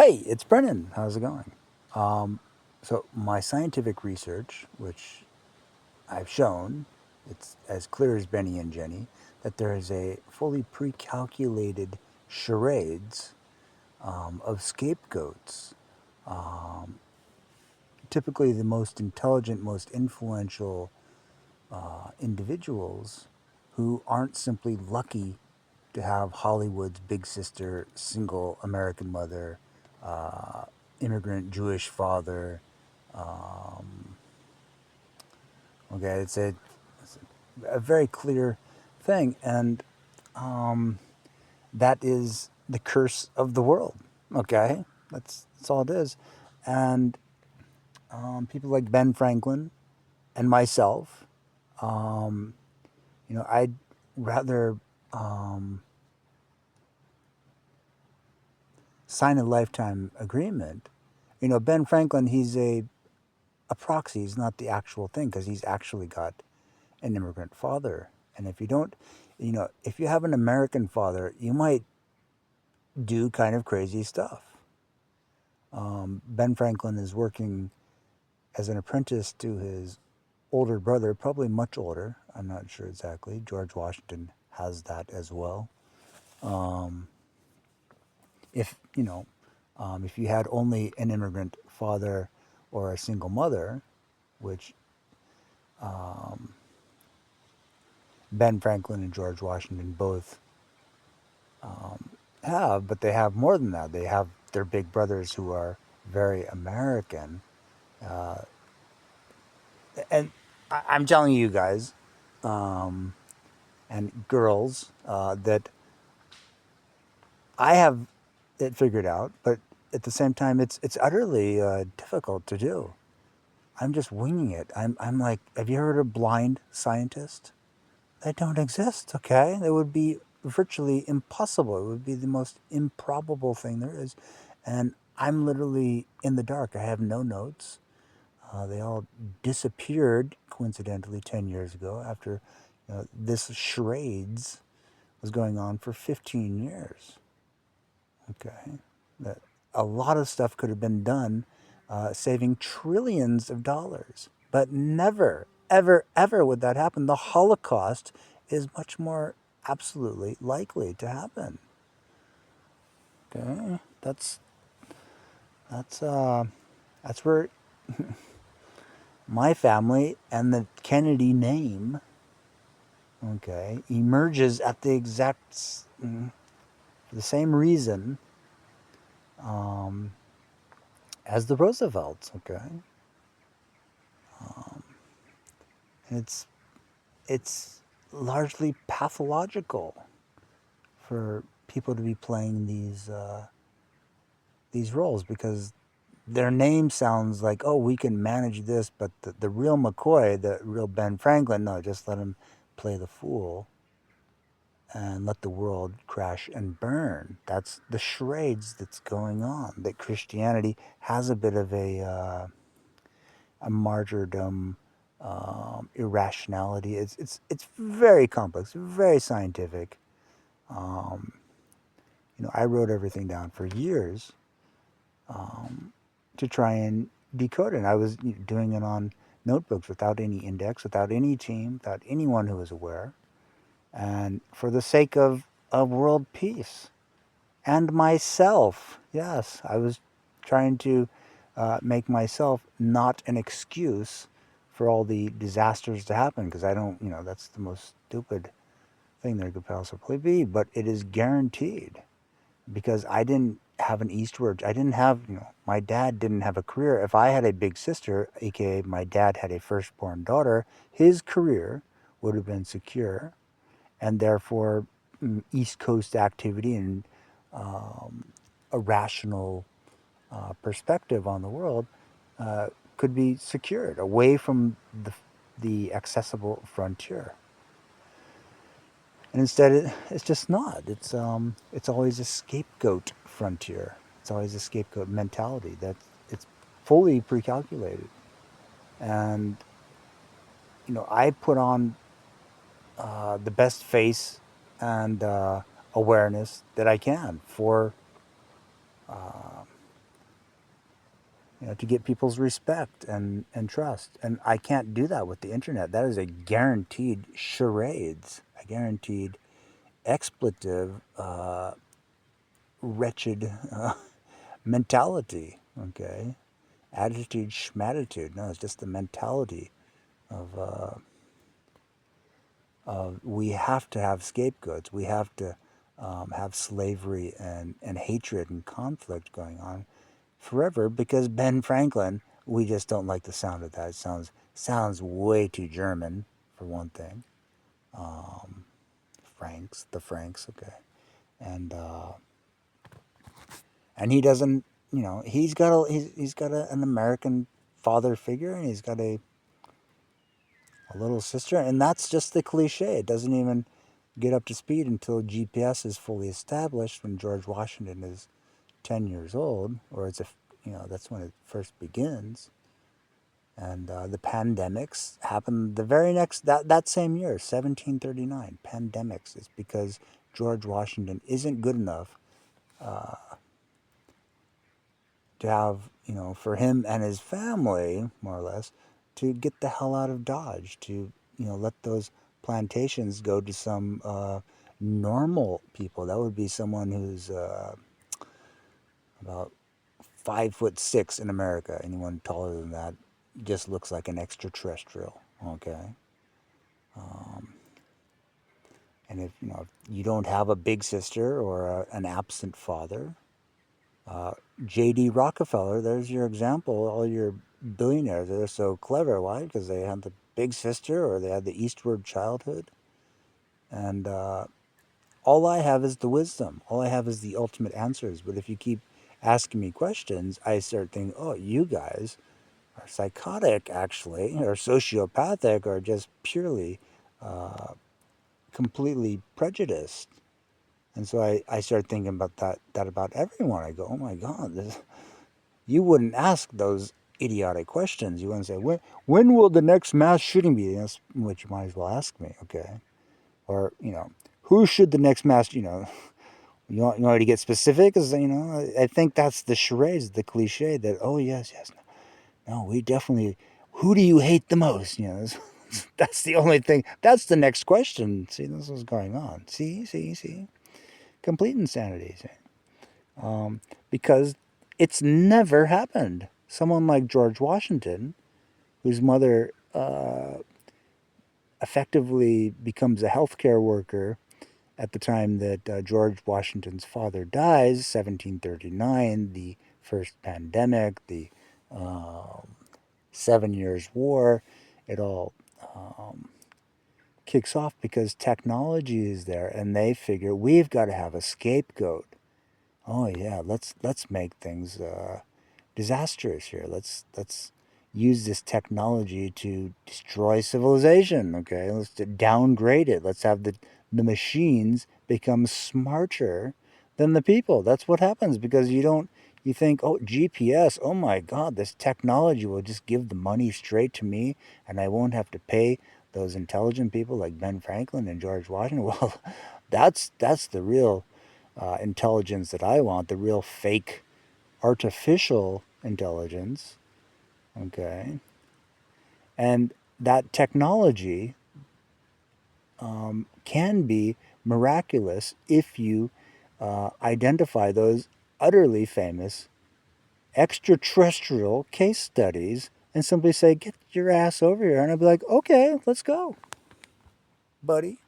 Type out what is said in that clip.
Hey, it's Brennan. How's it going? So my scientific research, which I've shown, it's as clear as Benny and Jenny, that there is a fully pre-calculated charades of scapegoats. Um, Typically, the most intelligent, most influential individuals who aren't simply lucky to have Hollywood's big sister, single American mother, uh, immigrant Jewish father. Um, okay, it's a very clear thing, and um, that is the curse of the world. Okay, that's all it is, and people like Ben Franklin and myself, um, I'd rather um, sign a lifetime agreement. Ben Franklin, he's a proxy. He's not the actual thing because he's actually got an immigrant father. And if you don't, if you have an American father, you might do kind of crazy stuff. Ben Franklin is working as an apprentice to his older brother, probably much older. I'm not sure exactly. George Washington has that as well. Um, if you had only an immigrant father or a single mother, which um, Ben Franklin and George Washington both um, have, but they have more than that. They have their big brothers who are very American. Uh, and I'm telling you guys um, and girls that I have it figured out, but at the same time, it's utterly difficult to do. I'm just winging it. I'm like, have you heard of blind scientist? They don't exist, okay? It would be virtually impossible. It would be the most improbable thing there is. And I'm literally in the dark. I have no notes. They all disappeared coincidentally 10 years ago after this charades was going on for 15 years. Okay. That a lot of stuff could have been done saving trillions of dollars. But never, ever, ever would that happen. The Holocaust is much more absolutely likely to happen. Okay, that's uh, that's where my family and the Kennedy name, okay, emerges at the for the same reason um, as the Roosevelts. Okay, um, and it's largely pathological for people to be playing these roles because their name sounds like, oh, we can manage this, but the real McCoy, the real Ben Franklin, no, just let him play the fool and let the world crash and burn. That's the charades that's going on. That Christianity has a bit of a martyrdom, irrationality. It's very complex, very scientific. Um, I wrote everything down for years to try and decode it. And I was doing it on notebooks without any index, without any team, without anyone who was aware, and for the sake of world peace and myself. Yes, I was trying to make myself not an excuse for all the disasters to happen because I don't, that's the most stupid thing there could possibly be, but it is guaranteed because I didn't have an eastward. I didn't have, my dad didn't have a career. If I had a big sister, aka my dad had a firstborn daughter, his career would have been secure, and therefore East Coast activity and a rational perspective on the world could be secured away from the accessible frontier. And instead, it's just not. It's always a scapegoat frontier. It's always a scapegoat mentality that it's fully pre-calculated. And I put on the best face and awareness that I can for to get people's respect and trust. And I can't do that with the internet. That is a guaranteed charades, a guaranteed expletive, wretched mentality. Okay, attitude, schmatitude. No, it's just the mentality of we have to have scapegoats. We have to have slavery and hatred and conflict going on forever because Ben Franklin. We just don't like the sound of that. It sounds way too German, for one thing. Franks, the Franks, okay, and uh, and he doesn't. He's got an American father figure, and he's got a little sister, and that's just the cliche. It doesn't even get up to speed until GPS is fully established when George Washington is 10 years old, or that's when it first begins. And the pandemics happened the very next, that same year, 1739. Pandemics is because George Washington isn't good enough to have, for him and his family, more or less, to get the hell out of Dodge, to, let those plantations go to some normal people. That would be someone who's about 5'6" in America. Anyone taller than that just looks like an extraterrestrial. Okay. And if you don't have a big sister or an absent father, J.D. Rockefeller, there's your example. All your billionaires, they're so clever. Why? Because they had the big sister or they had the eastward childhood. And all I have is the wisdom. All I have is the ultimate answers. But if you keep asking me questions, I start thinking, oh, you guys are psychotic, actually, or sociopathic, or just purely, completely prejudiced. And so I start thinking about that about everyone. I go, oh my God, you wouldn't ask those idiotic questions. You wouldn't say, when will the next mass shooting be? Which you might as well ask me, okay? Or, who should the next mass, you want to get specific? Because, I think that's the charades, the cliche that, oh, yes, yes, no, we definitely, who do you hate the most? That's the only thing. That's the next question. See, this is going on. See. Complete insanity. See? Because it's never happened. Someone like George Washington, whose mother effectively becomes a healthcare worker at the time that George Washington's father dies, 1739, the first pandemic, the 7 Years' War, it all kicks off because technology is there and they figure we've got to have a scapegoat. Oh yeah, let's make things disastrous here. Let's use this technology to destroy civilization. Okay, let's downgrade it. Let's have the machines become smarter than the people. That's what happens because you think, oh, GPS, oh my God, this technology will just give the money straight to me and I won't have to pay those intelligent people like Ben Franklin and George Washington. Well, that's the real intelligence that I want, the real fake artificial intelligence. Okay. And that technology can be miraculous if you identify those utterly famous extraterrestrial case studies and simply say, get your ass over here. And I'd be like, okay, let's go, buddy.